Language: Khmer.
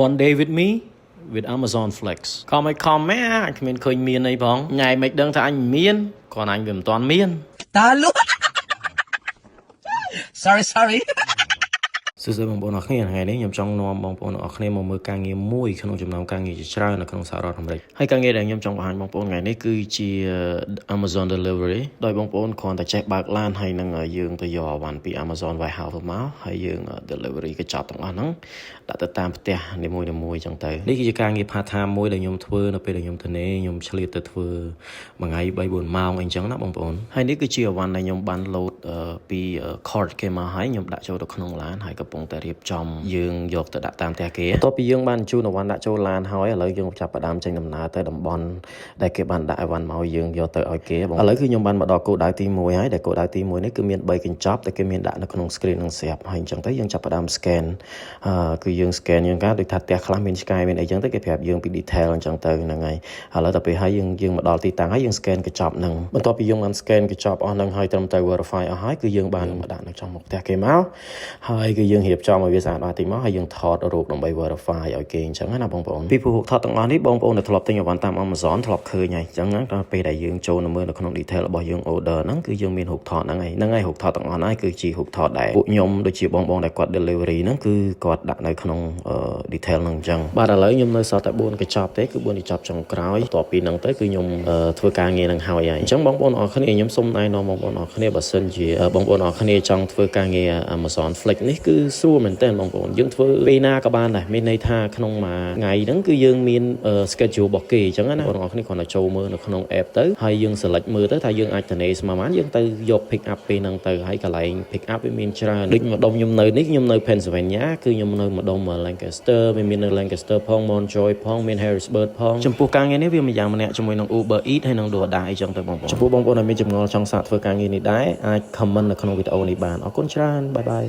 One day with me with Amazon Flex ខំឲ្យខំម៉ែអញគ្មានឃើញមានអីផងញ៉ៃមិនដឹងថាអញមានគ្រាន់អញវាមិនទាន់មាន តាលូ sorry សួស្តីបងប្អូនអរគ្នាថ្ងៃនេះខ្ញុំចង់នាំបងប្អូនអរគ្នាមកមើលការងារមួយក្នុងចំណោមការងារជាច្រើននៅក្នុងសហរដ្ឋអាមេរិកហើយការងារដែលខ្ញុំចង់បង្ហាញបងប្អូនថ្ងៃនេះគឺជា Amazon Delivery ដោយបងប្អូនគ្រាន់តែចេះបើកឡានហើយនឹងយើងទៅយកអវ៉ាន់ពី Amazon Warehouse មកហើយយើង Delivery កញ្ចប់ទាំងអស់ហ្នឹងដាក់ទៅតាមផ្ទះនីមួយៗអញ្ចឹងទៅនេះគឺជាការងារ part time មួយដែលខ្ញុំធ្វើនៅពេលដែលខ្ញុំទៅនេះខ្ញុំឆ្លៀតទៅធ្វើមួយថ្ងៃ 3-4 ម៉ោងអីចឹងណាបងប្អូនហើយនេះគឺជាអវ៉ាន់ដែលខ្ញុំបាន load ពី cart គេមកហើយខ្ញុំដាក់ចូលទៅក្នុងឡានហើយកំពុងតែរៀបចំយើងយកទៅដាក់តាមផ្ទះគេបន្ទាប់ពីយើងបានជូនអវ៉ាន់ដាក់ចូលឡានហើយឥឡូវយើងចាប់ផ្ដើមចេញដំណើរទៅតំបន់ដែលគេបានដាក់អវ៉ាន់មកយើងយកទៅឲ្យគេបងឥឡូវគឺខ្ញុំបានមកដល់គោលដៅទី1ហើយដែលគោលដៅទី1នេះគឺមាន3កញ្ចប់ដែលគេមានដាក់នៅក្នុង screen នឹងស្រាប់ហើយអញ្ចឹងទៅយើងចាប់ផ្ដើម scan គឺយើង scan យើងកាដូចថាផ្ទះខ្លះមានឆ្កែមានអីចឹងទៅគេប្រាប់យើងពី detail អញ្ចឹងទៅហ្នឹងហើយឥឡូវដល់ពេលហើយយើងមកដល់ទីតាំងហើយយើង scan កញ្ចប់ហ្នឹងបន្ទាប់ពីយើងបាន scan កញ្ចប់អស់ហ្នឹងហើយត្រឹមត្រូវ verify អស់ហើយគឺយើងបានមកដាក់នៅtrongមុខផ្ទះគេមកហើយគឺយើងរៀបចំឲ្យវាស្អាតបាតទីមកហើយយើងថតរូបដើម្បី verify ឲ្យគេអញ្ចឹងណាបងប្អូនពីព្រោះរូបថតទាំងអស់នេះបងប្អូនដែលធ្លាប់ទិញអវ៉ាន់តាម Amazon ធ្លាប់ឃើញហើយអញ្ចឹងដល់ពេលដែលយើងចូលមើលនៅក្នុង detail របស់យើង order ហ្នឹងគឺយើងមានរូបថតហ្នឹងហើយរូបថតទាំងអស់ហ្នឹងគឺជារូបថតដែលពួកខ្ញុំដូចជាបងដែលគាត់ delivery ហ្នឹងគឺគាត់ដាក់នៅក្នុង detail ហ្នឹងអញ្ចឹងបាទឥឡូវខ្ញុំនៅសល់តែ4កញ្ចប់ទេគឺ4កញ្ចប់ចុងក្រោយបន្ទាប់ពីហ្នឹងទៅគឺខ្ញុំធ្វើការងារហ្នឹងហើយអញ្ចឹងបងប្អូនអរគ្នាខ្ញុំសូមណែនាំបងប្អូនអរគ្នាបើសិនជាបងប្អូនអរគ្នាចង់ធ្វើការងារ Amazon Flex នេះគឺស្រួលមែនតើបងប្អូនយើងធ្វើពេលណាក៏បានដែរមានន័យថាក្នុងមួយថ្ងៃហ្នឹងគឺយើងមាន schedule របស់គេអញ្ចឹងណាបងប្អូនគ្រាន់តែចូលមើលនៅក្នុង app ទៅហើយយើង select មើលទៅថាយើងអាចទៅនេស្មើបានយើងទៅយក pick up ពេលហ្នឹងទៅហើយកន្លែង pick up វាមានច្រើនដូចម្ដុំខ្ញុំនៅនេះខ្ញុំនៅ Pennsylvania គឺខ្ញុំនៅម្ដុំ Lancaster មាននៅ Lancaster ផង Montjoy ផងមាន Harrisburg ផងចំពោះការងារនេះវាម្យ៉ាងម្នាក់ជាមួយនឹង Uber Eats ហើយនឹង DoorDash អីចឹងទៅបងប្អូនចំពោះបងប្អូនដែលមានចម្ងល់ចង់សាកធ្វើការងារនេះដែរអាច comment នៅក្នុងវីដេអូនេះបានអរគុណច្រើនបាយបាយ